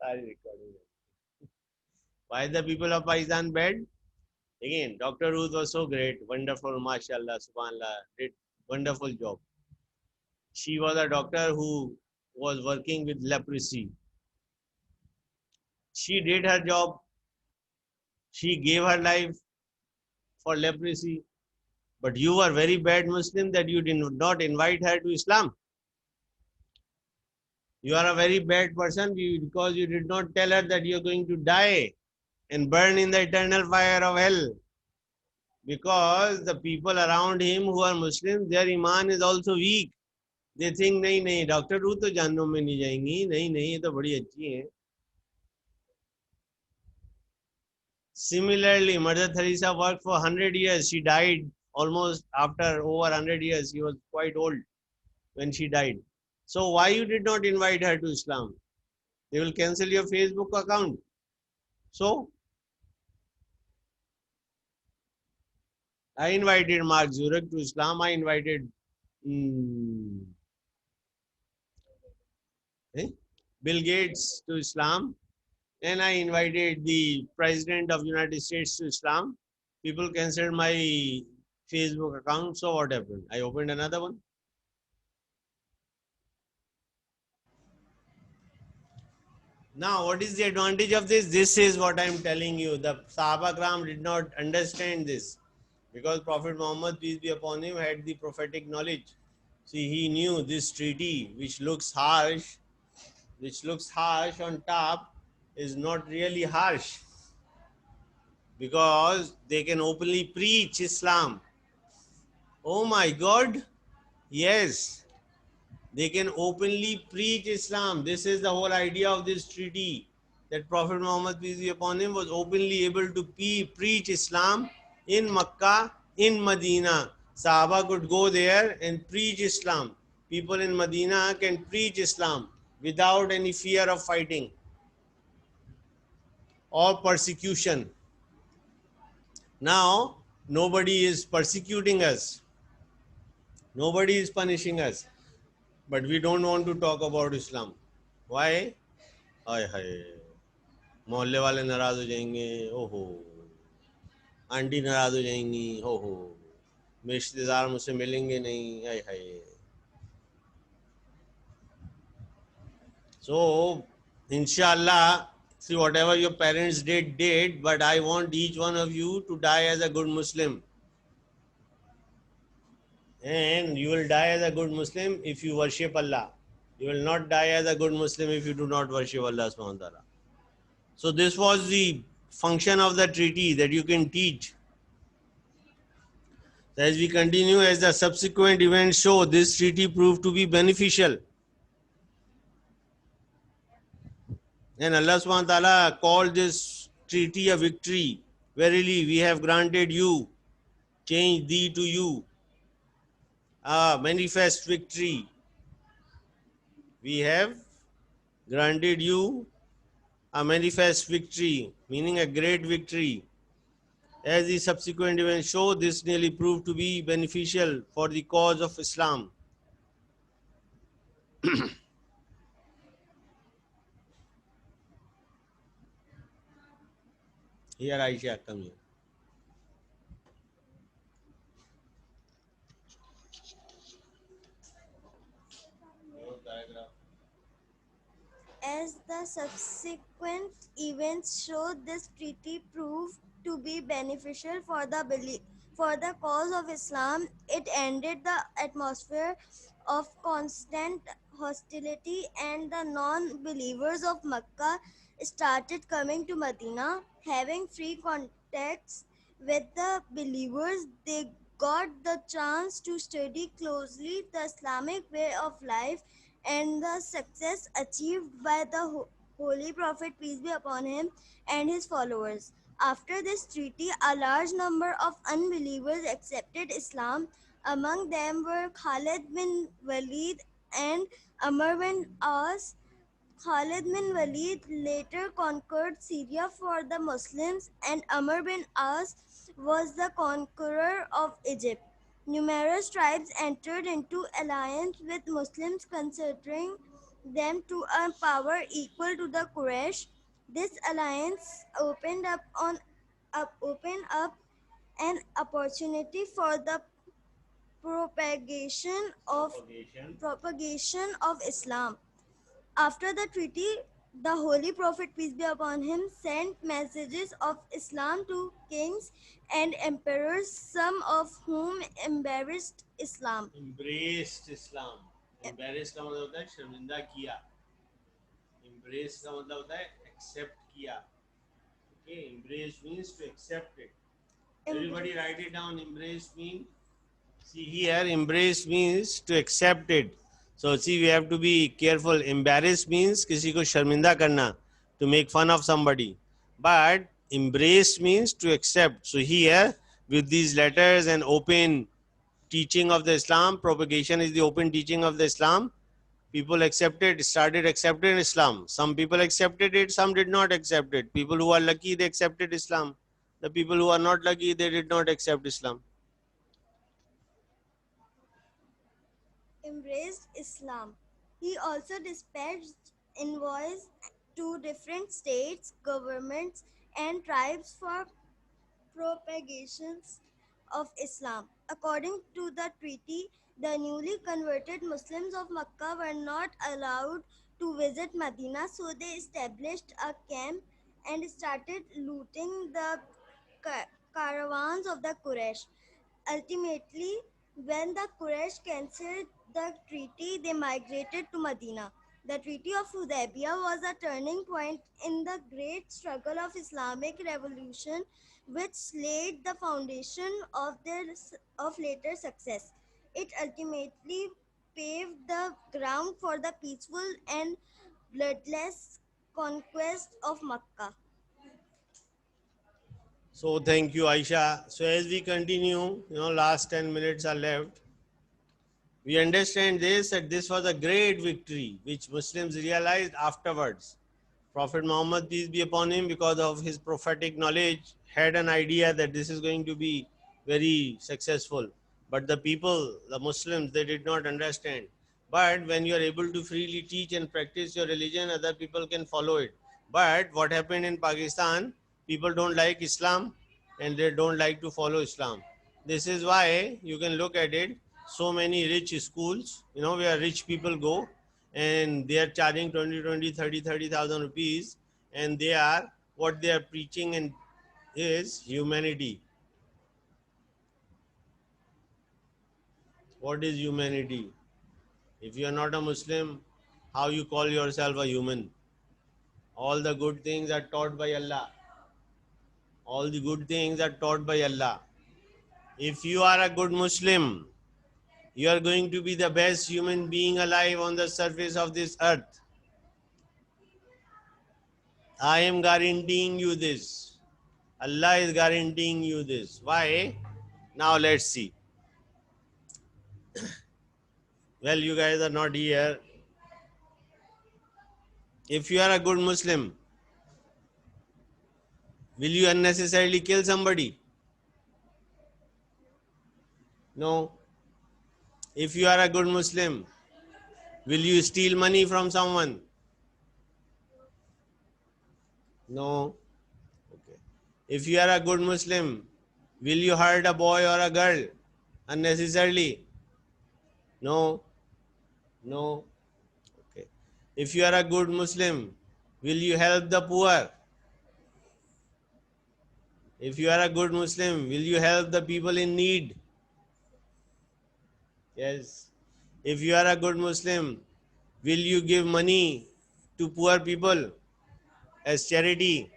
सारी recording है. Why the people of Pakistan bad? Again, Dr. Ruth was so great, wonderful, mashallah, subhanallah, did wonderful job. She was a doctor who was working with leprosy. She did her job. She gave her life for leprosy. But you were very bad Muslim that you did not invite her to Islam. You are a very bad person because you did not tell her that you are going to die and burn in the eternal fire of hell. Because the people around him who are Muslims, their iman is also weak. They think, नहीं नहीं doctor रू तो जहन्नुम में नहीं जाएंगी, नहीं नहीं ये तो बड़ी अच्छी है. Similarly, Mother Teresa worked for 100 years. She died almost after over 100 years. She was quite old when she died. So why you did not invite her to Islam? They will cancel your Facebook account. So I invited Mark Zurek to Islam. I invited mm, Bill Gates to Islam. And I invited the President of the United States to Islam. People canceled my Facebook account. So what happened? I opened another one. Now, what is the advantage of this? This is what I am telling you. The Sahaba Kram did not understand this because Prophet Muhammad, peace be upon him, had the prophetic knowledge. See, he knew this treaty, which looks harsh on top, is not really harsh because they can openly preach Islam. Oh my God, yes, they can openly preach Islam. This is the whole idea of this treaty, that Prophet Muhammad, peace be upon him, was openly able to preach Islam in Makkah, in Medina. Sahaba could go there and preach Islam. People in Medina can preach Islam without any fear of fighting or persecution. Now, nobody is persecuting us. Nobody is punishing us. But we don't want to talk about Islam. Why? हाय हाय मोहल्ले वाले नाराज हो जाएंगे, ओहो aunty नाराज हो जाएंगी, ओहो मेरे रिश्तेदार मुझसे मिलेंगे नहीं, हाय हाय. So inshallah, see, whatever your parents did, but I want each one of you to die as a good Muslim. And you will die as a good Muslim if you worship Allah. You will not die as a good Muslim if you do not worship Allah subhanahu wa ta'ala. So this was the function of the treaty, that you can teach. As we continue, as the subsequent events show, this treaty proved to be beneficial. And Allah subhanahu wa ta'ala called this treaty a victory. Verily, we have granted you, change thee to you, a manifest victory. We have granted you a manifest victory, meaning a great victory. As the subsequent events show, this nearly proved to be beneficial for the cause of Islam. Here, Aisha, come here. As the subsequent events show, this treaty proved to be beneficial for the cause of Islam. It ended the atmosphere of constant hostility, and the non-believers of Mecca started coming to Medina, having free contacts with the believers. They got the chance to study closely the Islamic way of life and the success achieved by the Holy Prophet, peace be upon him, and his followers. After this treaty, a large number of unbelievers accepted Islam. Among them were Khalid bin Walid and Amr bin As. Khalid bin Walid later conquered Syria for the Muslims, and Amr bin As was the conqueror of Egypt. Numerous tribes entered into alliance with Muslims considering them to a power equal to the Quraysh. This alliance opened up an opportunity for the propagation of propagation of Islam. After the treaty, the Holy Prophet, peace be upon him, sent messages of Islam to kings and emperors, some of whom embraced Islam. Embraced Islam. Embarrassed का मतलब होता है शर्मिंदा किया. Embrace का मतलब होता है accept किया. Okay, embrace means to accept it. Everybody write it down. Embrace means, see here, embrace means to accept it. So see, we have to be careful. Embarrass means किसी को शर्मिंदा करना, to make fun of somebody. But embrace means to accept. So here, with these letters and open teaching of the Islam, propagation is the open teaching of the Islam. People accepted, started accepting Islam. Some people accepted it, some did not accept it. People who are lucky, they accepted Islam. The people who are not lucky, they did not accept Islam. Embraced Islam. He also dispatched envoys to different states, governments, and tribes for propagations of Islam. According to the treaty, the newly converted Muslims of Makkah were not allowed to visit Medina, so they established a camp and started looting the caravans of the Quraysh. Ultimately, when the Quraysh cancelled the treaty, they migrated to Medina. The Treaty of Hudaybiyah was a turning point in the great struggle of Islamic revolution, which laid the foundation of later success. It ultimately paved the ground for the peaceful and bloodless conquest of Makkah. So thank you, Aisha. So as we continue, last 10 minutes are left. We understand this, that this was a great victory which Muslims realized afterwards. Prophet Muhammad, peace be upon him, because of his prophetic knowledge, had an idea that this is going to be very successful. But the people, the Muslims, they did not understand. But when you are able to freely teach and practice your religion, other people can follow it. But what happened in Pakistan, people don't like Islam and they don't like to follow Islam. This is why you can look at it, so many rich schools, where rich people go, and they are charging 20, 20, 30, 30,000 rupees, and they are, what they are preaching and is humanity. What is humanity? If you are not a Muslim, how you call yourself a human? All the good things are taught by Allah. All the good things are taught by Allah. If you are a good Muslim, you are going to be the best human being alive on the surface of this earth. I am guaranteeing you this. Allah is guaranteeing you this. Why? Now let's see. Well, you guys are not here. If you are a good Muslim, will you unnecessarily kill somebody? No. If you are a good Muslim, will you steal money from someone? No. Okay. If you are a good Muslim, will you hurt a boy or a girl unnecessarily? No. No. Okay. If you are a good Muslim, will you help the poor? If you are a good Muslim, will you help the people in need? Yes. If you are a good Muslim, will you give money to poor people as charity?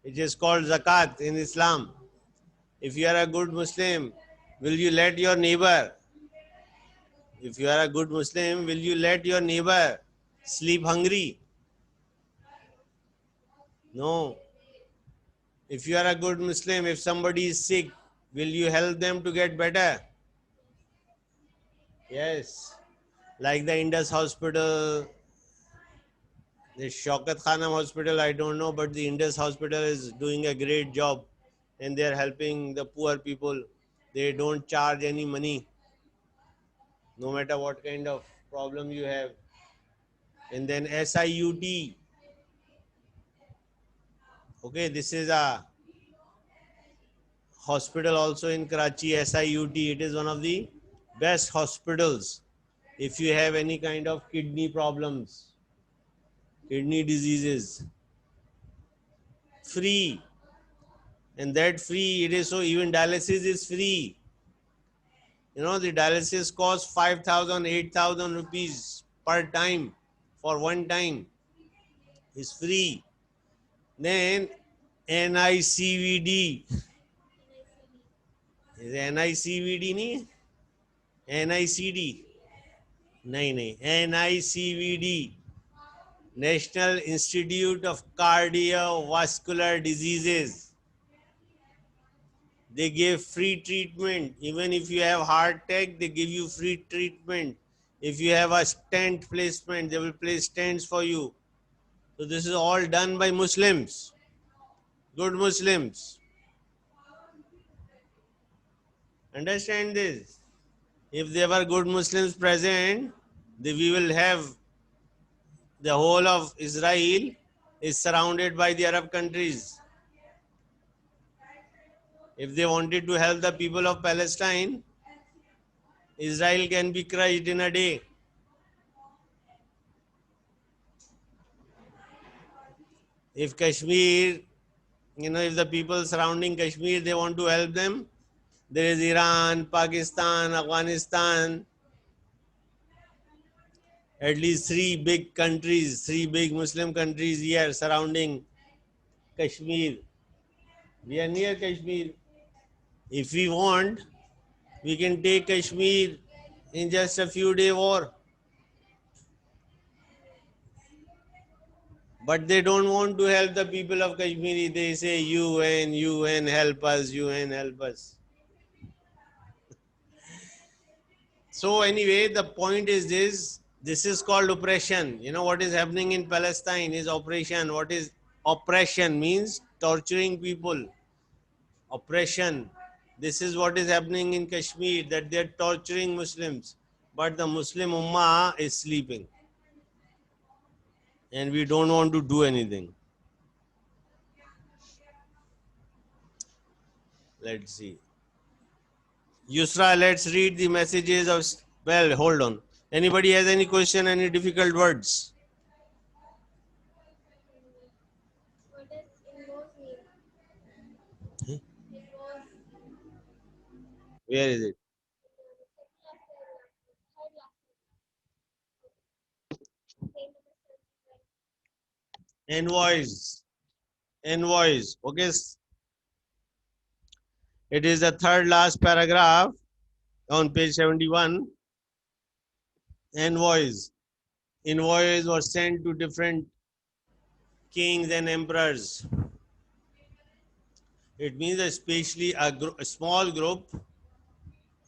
It is called zakat in Islam. If you are a good Muslim, will you let your neighbor, if you are a good Muslim, will you let your neighbor sleep hungry? No. If you are a good Muslim, if somebody is sick, will you help them to get better? Yes. Like the Indus Hospital, the Shaukat Khanam Hospital, I don't know, but the Indus Hospital is doing a great job and they are helping the poor people. They don't charge any money, no matter what kind of problem you have. And then SIUT. Okay, this is a hospital also in Karachi, SIUT. It is one of the best hospitals if you have any kind of kidney problems, kidney diseases. Free. And that free it is, so even dialysis is free. You know, the dialysis costs 5,000, 8,000 rupees per time for one time. It's free. Then NICVD. Is NICVD नहीं? NICD. नहीं नहीं. NICVD. National Institute of Cardiovascular Diseases. They give free treatment. Even if you have heart attack, they give you free treatment. If you have a stent placement, they will place stents for you. So this is all done by Muslims, good Muslims. Understand this. If there were good Muslims present, we will have the whole of Israel is surrounded by the Arab countries. If they wanted to help the people of Palestine, Israel can be crushed in a day. If Kashmir, if the people surrounding Kashmir, they want to help them, there is Iran, Pakistan, Afghanistan, at least three big countries, three big Muslim countries here surrounding Kashmir. We are near Kashmir. If we want, we can take Kashmir in just a few day war. But they don't want to help the people of Kashmir. They say, UN, UN, help us, UN, help us. So anyway, the point is this is called oppression. You know what is happening in Palestine is oppression. What is oppression means? Torturing people. Oppression. This is what is happening in Kashmir, that they are torturing Muslims. But the Muslim Ummah is sleeping. And we don't want to do anything. Let's see. Yusra, let's read the messages of. Well, hold on. Anybody has any question, any difficult words? Where is it? Envoys. Envoys. Okay. It is the third last paragraph on page 71. Envoys. Envoys were sent to different kings and emperors. It means especially a small group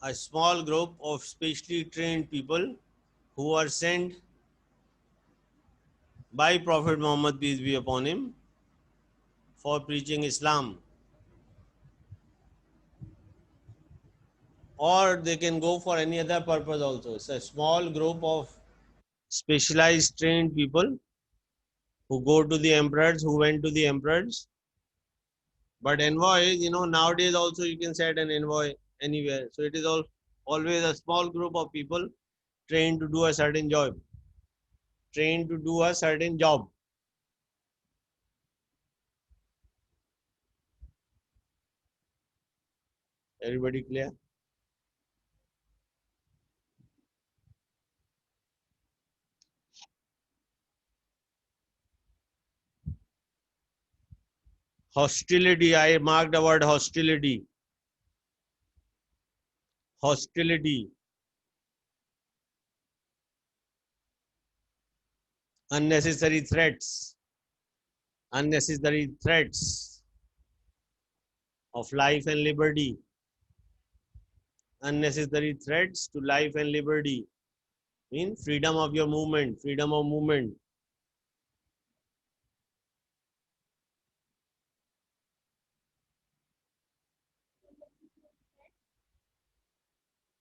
of specially trained people who are sent by Prophet Muhammad, peace be upon him, for preaching Islam. Or they can go for any other purpose also. It's a small group of specialized trained people who go to the emperors, who went to the emperors. But envoy, nowadays also you can set an envoy anywhere. So it is always a small group of people trained to do a certain job. Trained to do a certain job. Everybody clear? Hostility. I marked the word hostility. Hostility. Unnecessary threats. Unnecessary threats of life and liberty. Unnecessary threats to life and liberty. Mean freedom of your movement, freedom of movement.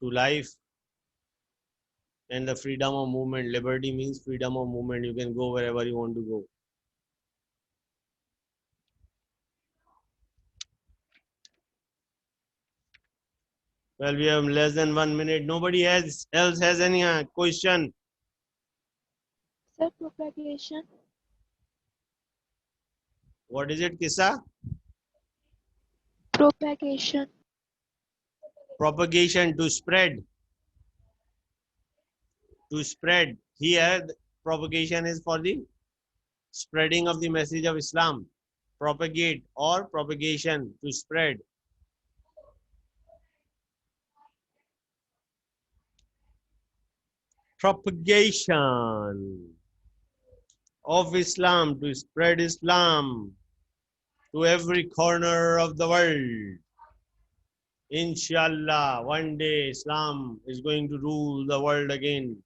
To life And the freedom of movement. Liberty means freedom of movement. You can go wherever you want to go. Well, we have less than 1 minute. Nobody else has any question. Sir, propagation. What is it, Kissa? Propagation. Propagation, to spread. To spread. Here, propagation is for the spreading of the message of Islam. Propagate or propagation, to spread. Propagation of Islam, to spread Islam to every corner of the world. Inshallah, one day Islam is going to rule the world again.